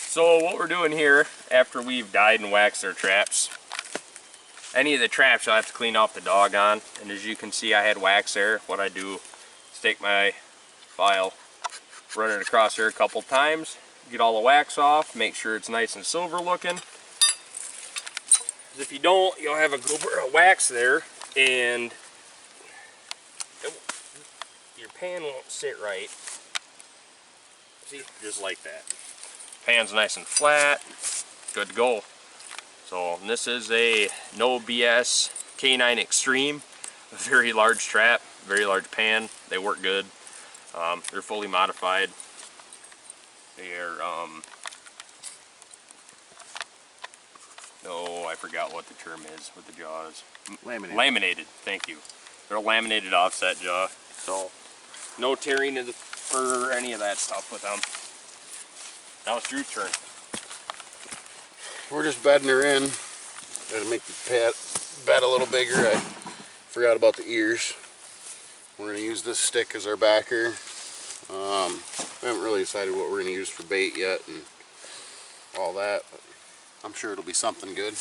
So what we're doing here, after we've dyed and waxed our traps, any of the traps you'll have to clean off the dog on. And as you can see, I had wax there. What I do is take my file, run it across here a couple times, get all the wax off, make sure it's nice and silver looking. If you don't, you'll have a goober of wax there, and your pan won't sit right. See, just like that. Pan's nice and flat, good to go. So this is a no BS K9 Extreme, a very large trap, very large pan. They work good. They're fully modified. They're I forgot what the term is with the jaws. Laminated. Laminated, thank you. They're a laminated offset jaw, so no tearing of the fur or any of that stuff with them. Now it's Drew's turn. We're just bedding her in. Gotta make the bed a little bigger. I forgot about the ears. We're gonna use this stick as our backer. We haven't really decided what we're gonna use for bait yet and all that, but I'm sure it'll be something good.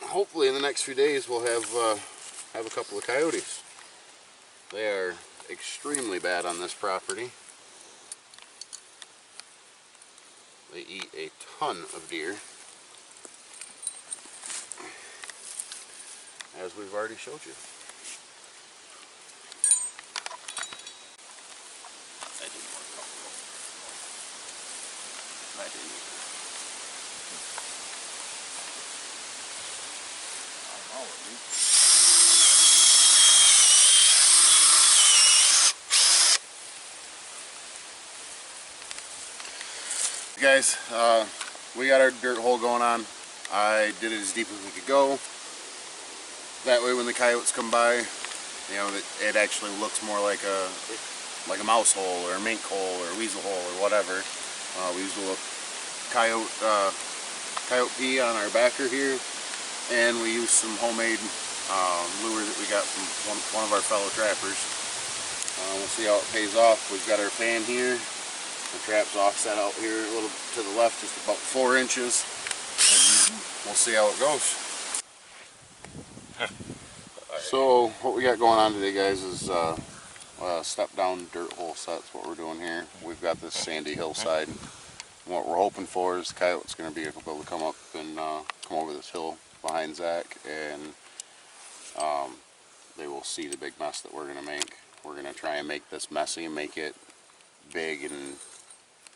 Hopefully in the next few days we'll have a couple of coyotes. They are extremely bad on this property. They eat a ton of deer, as we've already showed you. That didn't work out. That didn't. Guys, we got our dirt hole going on. I did it as deep as we could go. That way when the coyotes come by, you know, it actually looks more like a mouse hole or a mink hole or a weasel hole or whatever. We used a little coyote pee on our backer here, and we used some homemade lure that we got from one of our fellow trappers. We'll see how it pays off. We've got our pan here. The trap's offset out here a little to the left, just about 4 inches, and we'll see how it goes. So what we got going on today, guys, is step down dirt hole sets. What we're doing here, we've got this sandy hillside. What we're hoping for is the coyote's going to be able to come up and come over this hill behind Zach, and they will see the big mess that we're going to make. We're going to try and make this messy and make it big and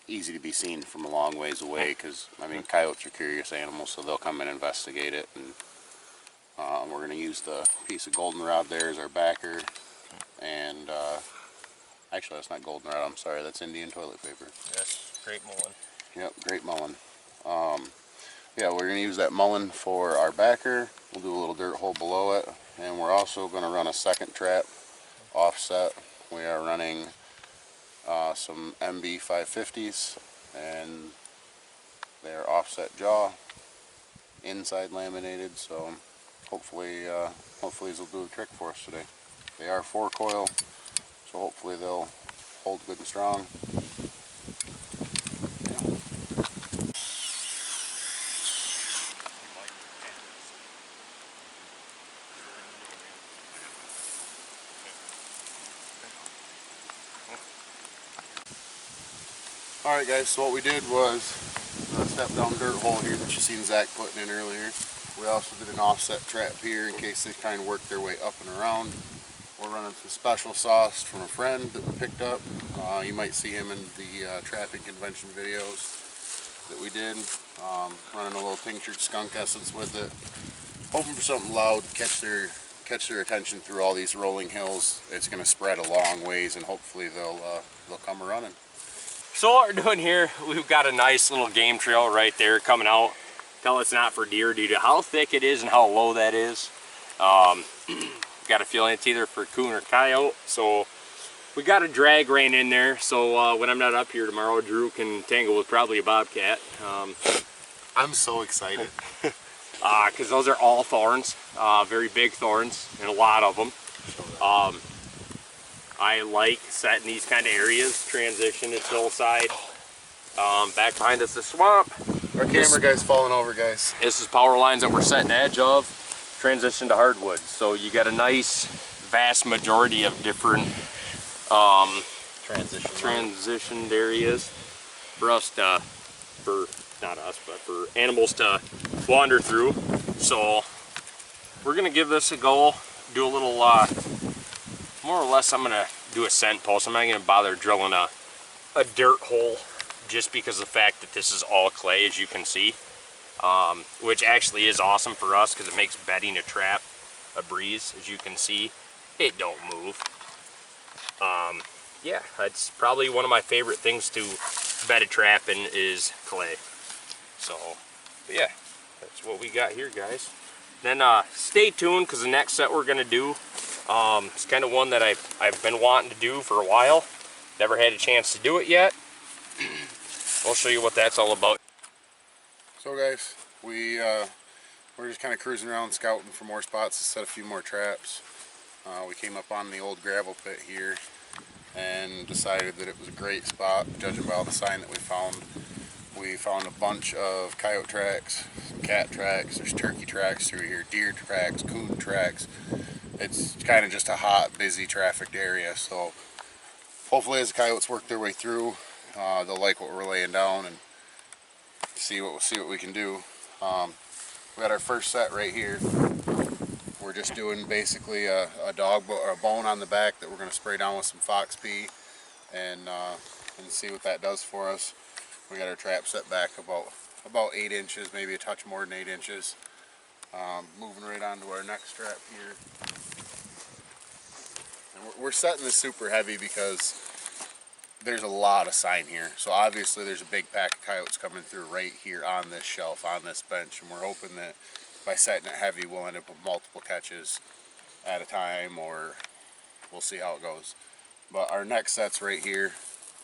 easy to be seen from a long ways away, because I mean, coyotes are curious animals, so they'll come and investigate it. And we're going to use the piece of goldenrod there as our backer, and actually that's not goldenrod, I'm sorry, that's Indian toilet paper. Yes, great mullen. Yep, great mullen. Yeah, we're going to use that mullen for our backer. We'll do a little dirt hole below it, and we're also going to run a second trap offset. We are running some MB 550s, and they're offset jaw, inside laminated, so hopefully these will do the trick for us today. They are 4-coil, so hopefully they'll hold good and strong. Alright guys, so what we did was the step down dirt hole here that you seen Zach putting in earlier. We also did an offset trap here in case they kind of work their way up and around. We're running some special sauce from a friend that we picked up. You might see him in the trapping convention videos that we did. Running a little tinctured skunk essence with it. Hoping for something loud, catch their attention through all these rolling hills. It's going to spread a long ways, and hopefully they'll come running. So what we're doing here, we've got a nice little game trail right there coming out. Tell it's not for deer due to how thick it is and how low that is. Got a feeling it's either for coon or coyote. So we got a drag rein in there. So when I'm not up here tomorrow, Drew can tangle with probably a bobcat. I'm so excited. Because those are all thorns, very big thorns, and a lot of them. I like setting these kind of areas, transition to hillside. Back behind us, the swamp. Our camera guy's falling over, guys. This is power lines that we're setting edge of. Transition to hardwoods. So you got a nice, vast majority of different transitioned areas for us to, not us, but for animals to wander through. So we're gonna give this a go. Do a little, more or less, I'm gonna do a scent post. I'm not gonna bother drilling a dirt hole, just because of the fact that this is all clay, as you can see, which actually is awesome for us because it makes bedding a trap a breeze. As you can see, it don't move. Yeah, it's probably one of my favorite things to bed a trap in is clay. So, but yeah, that's what we got here, guys. Then stay tuned, because the next set we're gonna do, it's kind of one that I've been wanting to do for a while. Never had a chance to do it yet. I'll show you what that's all about. So guys, we're just kind of cruising around scouting for more spots to set a few more traps. We came up on the old gravel pit here and decided that it was a great spot, judging by all the sign that we found. We found a bunch of coyote tracks, some cat tracks, there's turkey tracks through here, deer tracks, coon tracks. It's kind of just a hot, busy, trafficked area, so hopefully as the coyotes work their way through, they'll like what we're laying down and see what we can do. We got our first set right here. We're just doing basically a bone on the back that we're going to spray down with some fox pea and see what that does for us. We got our trap set back about 8 inches, maybe a touch more than 8 inches. Moving right on to our next trap here. And we're setting this super heavy because there's a lot of sign here. So obviously there's a big pack of coyotes coming through right here on this shelf, on this bench, and we're hoping that by setting it heavy we'll end up with multiple catches at a time, or we'll see how it goes. But our next set's right here.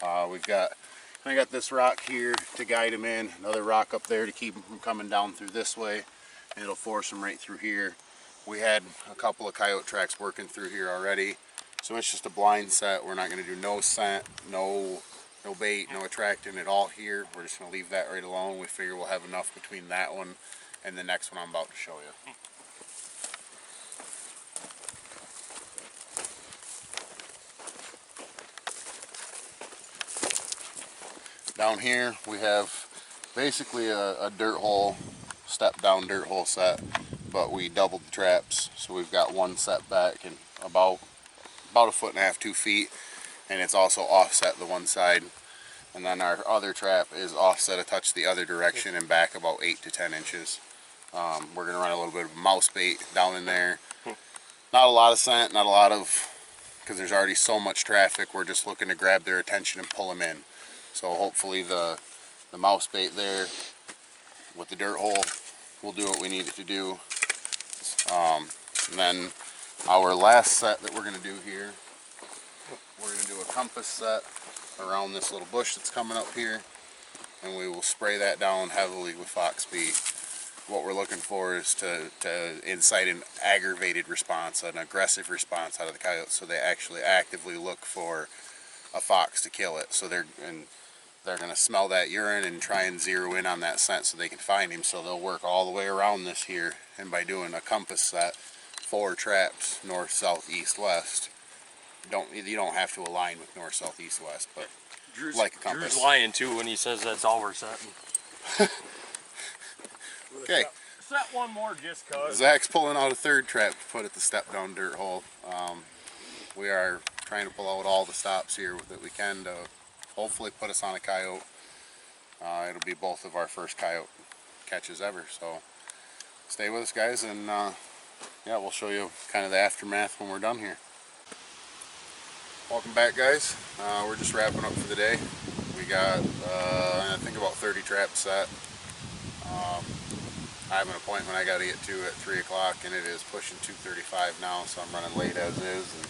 I got this rock here to guide them in, another rock up there to keep them from coming down through this way, and it'll force them right through here. We had a couple of coyote tracks working through here already, so it's just a blind set. We're not going to do no scent, no bait, no attracting at all here. We're just going to leave that right alone. We figure we'll have enough between that one and the next one I'm about to show you. Down here we have basically a dirt hole, step down dirt hole set, but we doubled the traps, so we've got one set back and about 1.5 feet, 2 feet, and it's also offset the one side. And then our other trap is offset a touch the other direction and back about 8 to 10 inches. We're going to run a little bit of mouse bait down in there. Not a lot of scent, not a lot of, because there's already so much traffic. We're just looking to grab their attention and pull them in. So hopefully the mouse bait there with the dirt hole will do what we need it to do. And then our last set that we're going to do here, we're going to do a compass set around this little bush that's coming up here, and we will spray that down heavily with fox pea. What we're looking for is to incite an aggravated response, an aggressive response out of the coyotes, so they actually actively look for a fox to kill it. So they're going to smell that urine and try and zero in on that scent so they can find him. So they'll work all the way around this here, and by doing a compass set, 4 traps, north, south, east, west. You don't have to align with north, south, east, west, but like a compass. Drew's lying too when he says that's all we're setting. Okay. Set one more just cause. Zach's pulling out a third trap to put at the step down dirt hole. We are trying to pull out all the stops here that we can to hopefully put us on a coyote. It'll be both of our first coyote catches ever, so stay with us, guys, and yeah, we'll show you kind of the aftermath when we're done here. Welcome back, guys. We're just wrapping up for the day. We got I think about 30 traps set. I have an appointment I got to get to at 3 o'clock, and it is pushing 2:35 now, so I'm running late as is. And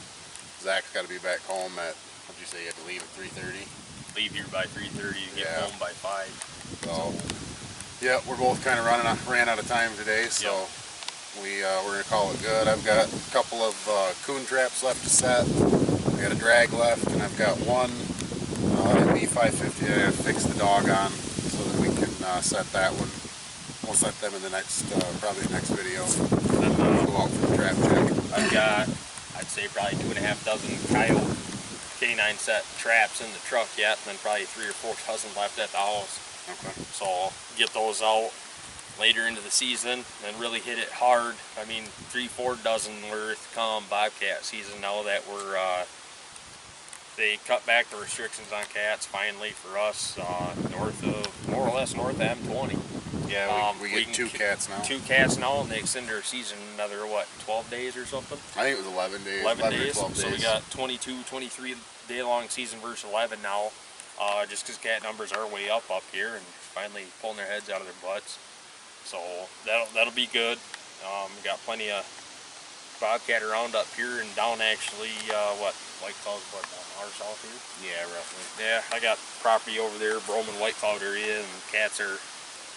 Zach's got to be back home at, what'd you say, you had to leave at 3:30? Leave here by 3:30, get home by 5. So, yeah, we're both kind of ran out of time today, so we're going to call it good. I've got a couple of coon traps left to set. We got a drag left, and I've got one B550 I gotta fix the dog on so that we can set that one. We'll set them in the next, probably the next video. Go out for the trap check. I've got, I'd say probably 2.5 dozen coyote K9 set traps in the truck yet, and then probably 3 or 4 dozen left at the house. Okay. So I'll get those out later into the season and really hit it hard. I mean, 3-4 dozen worth come Bobcat season now that we're they cut back the restrictions on cats finally for us north of, more or less north of M20. Yeah, we get 2 cats now. 2 cats now, and they extend our season another, what, 12 days or something? I think it was 11 days. 11 days. 12 days. So we got 22, 23 day long season versus 11 now, just because cat numbers are way up here and finally pulling their heads out of their butts. So that'll be good. We got plenty of bobcat around up here and down actually, White Cloud, down our south here? Yeah, roughly. Yeah, I got property over there, Broman, White Cloud area, and cats are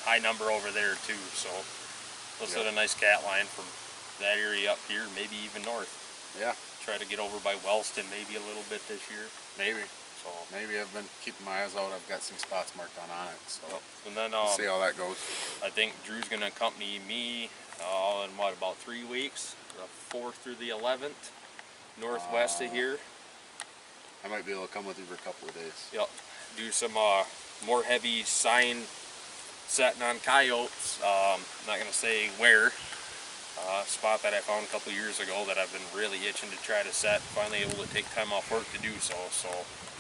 high number over there too, so let's set a nice cat line from that area up here, maybe even north. Yeah. Try to get over by Wellston maybe a little bit this year. Maybe. So maybe I've been keeping my eyes out. I've got some spots marked on it, so and then we'll see how that goes. I think Drew's gonna accompany me in what, about 3 weeks, the 4th through the 11th, northwest of here. I might be able to come with you for a couple of days. Yep. Do some more heavy sign setting on coyotes. I'm not gonna say where. Spot that I found a couple years ago that I've been really itching to try to set. Finally able to take time off work to do so. So.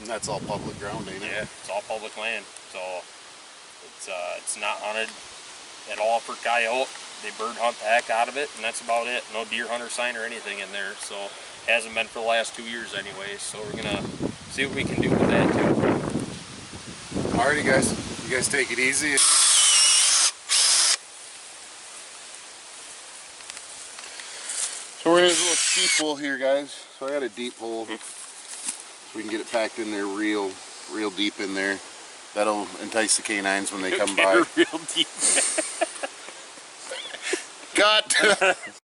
And that's all public ground, ain't it? Yeah, it's all public land. So it's not hunted at all for coyote. They bird hunt the heck out of it, and that's about it. No deer hunter sign or anything in there. So hasn't been for the last 2 years anyways. So we're gonna see what we can do with that too. Alrighty, guys. You guys take it easy. So we're in this little sheep hole here, guys. So I got a deep hole. So we can get it packed in there real deep in there. That'll entice the canines when they come by. Real deep. Cut!